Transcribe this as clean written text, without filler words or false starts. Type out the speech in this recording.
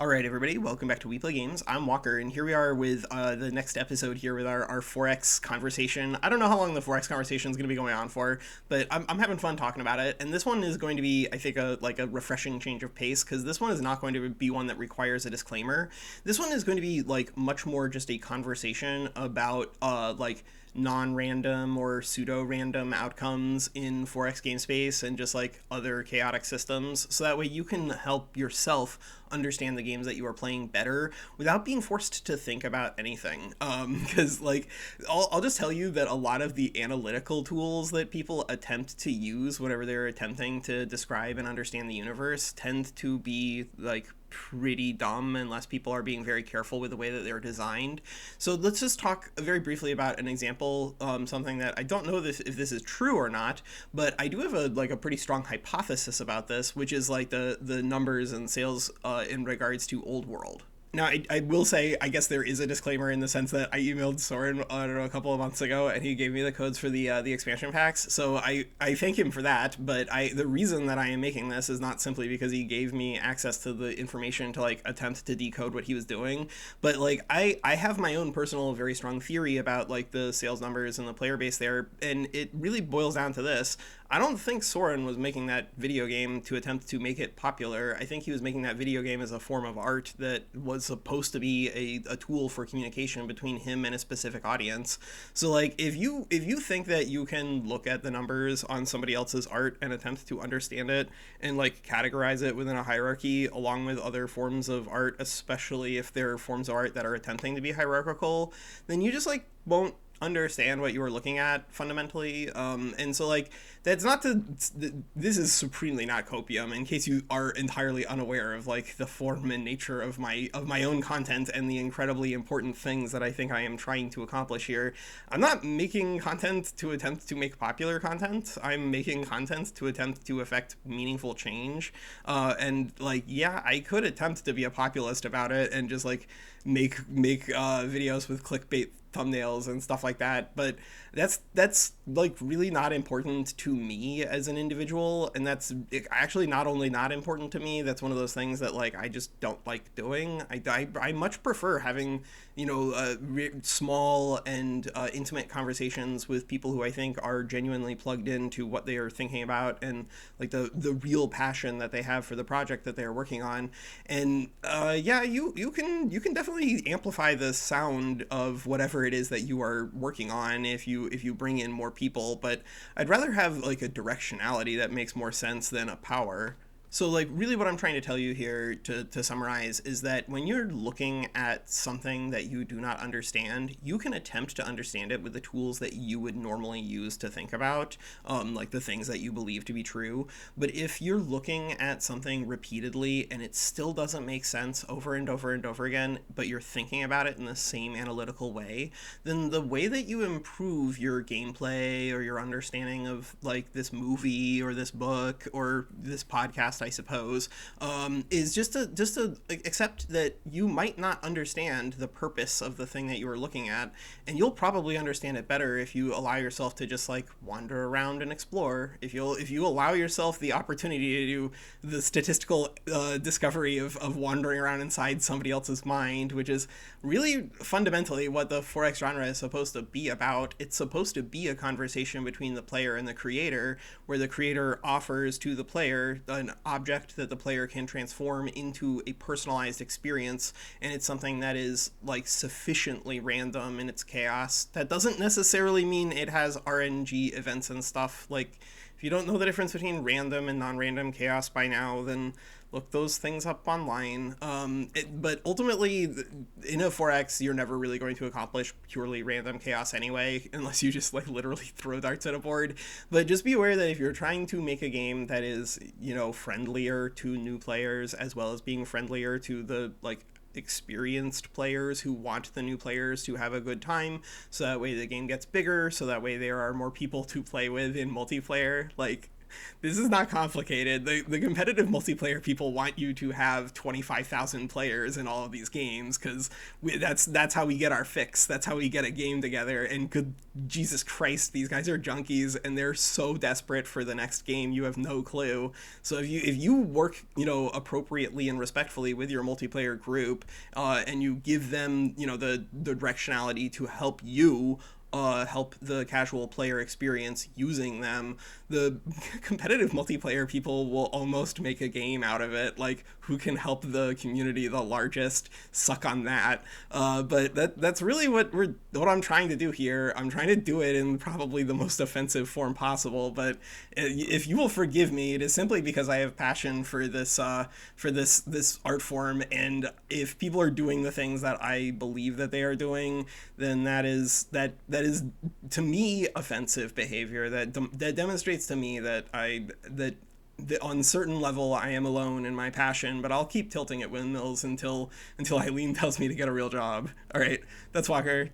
All right, everybody, welcome back to We Play Games. I'm Walker, and here we are with the next episode here with our 4X conversation. I don't know how long the 4X conversation is going to be going on for, but I'm having fun talking about it. And this one is going to be, I think, a refreshing change of pace, because this one is not going to be one that requires a disclaimer. This one is going to be, much more just a conversation about, non-random or pseudo-random outcomes in 4X game space and just other chaotic systems, so that way you can help yourself understand the games that you are playing better without being forced to think about anything. Because I'll just tell you that a lot of the analytical tools that people attempt to use whenever they're attempting to describe and understand the universe tend to be pretty dumb unless people are being very careful with the way that they're designed. So let's just talk very briefly about an example, something that I don't know if this is true or not, but I do have a pretty strong hypothesis about this, which is the numbers and sales in regards to Old World. Now, I will say, I guess there is a disclaimer in the sense that I emailed Soren, I don't know, a couple of months ago, and he gave me the codes for the expansion packs, so I thank him for that, but the reason that I am making this is not simply because he gave me access to the information to, attempt to decode what he was doing, but, I have my own personal, very strong theory about, the sales numbers and the player base there, and it really boils down to this. I don't think Soren was making that video game to attempt to make it popular. I think he was making that video game as a form of art that was supposed to be a tool for communication between him and a specific audience. So if you think that you can look at the numbers on somebody else's art and attempt to understand it and categorize it within a hierarchy along with other forms of art, especially if they're forms of art that are attempting to be hierarchical, then you just won't understand what you were looking at fundamentally. And so that's not to, this is supremely not copium, in case you are entirely unaware of the form and nature of my own content and the incredibly important things that I think I am trying to accomplish here. I'm not making content to attempt to make popular content. I'm making content to attempt to affect meaningful change. And yeah, I could attempt to be a populist about it and just make videos with clickbait thumbnails and stuff like that, but that's really not important to me as an individual, and that's actually not only not important to me, that's one of those things that I just don't like doing. I much prefer having small and intimate conversations with people who I think are genuinely plugged into what they are thinking about and the real passion that they have for the project that they are working on. And yeah, you can definitely amplify the sound of whatever it is that you are working on if you bring in more people, but I'd rather have a directionality that makes more sense than a power. So really what I'm trying to tell you here to summarize is that when you're looking at something that you do not understand, you can attempt to understand it with the tools that you would normally use to think about, the things that you believe to be true. But if you're looking at something repeatedly and it still doesn't make sense over and over and over again, but you're thinking about it in the same analytical way, then the way that you improve your gameplay or your understanding of this movie or this book or this podcast, I suppose, is just to accept that you might not understand the purpose of the thing that you are looking at, and you'll probably understand it better if you allow yourself to just wander around and explore. If you allow yourself the opportunity to do the statistical discovery of wandering around inside somebody else's mind, which is really fundamentally what the 4X genre is supposed to be about. It's supposed to be a conversation between the player and the creator, where the creator offers to the player an object that the player can transform into a personalized experience, and it's something that is sufficiently random in its chaos. That doesn't necessarily mean it has RNG events and stuff. If you don't know the difference between random and non-random chaos by now, then look those things up online. But ultimately, in a 4X, you're never really going to accomplish purely random chaos anyway, unless you just literally throw darts at a board. But just be aware that if you're trying to make a game that is, friendlier to new players, as well as being friendlier to the experienced players who want the new players to have a good time, so that way the game gets bigger, so that way there are more people to play with in multiplayer, This is not complicated. The competitive multiplayer people want you to have 25,000 players in all of these games because that's how we get our fix. That's how we get a game together. And good Jesus Christ, these guys are junkies and they're so desperate for the next game. You have no clue. So if you work appropriately and respectfully with your multiplayer group, and you give them the directionality to help you help the casual player experience using them, the competitive multiplayer people will almost make a game out of it. Like, who can help the community the largest? Suck on that. But that's really what I'm trying to do here. I'm trying to do it in probably the most offensive form possible. But if you will forgive me, it is simply because I have passion for this art form, and if people are doing the things that I believe that they are doing, then that is to me offensive behavior that demonstrates to me that on certain level I am alone in my passion, but I'll keep tilting at windmills until Eileen tells me to get a real job. All right, that's Walker.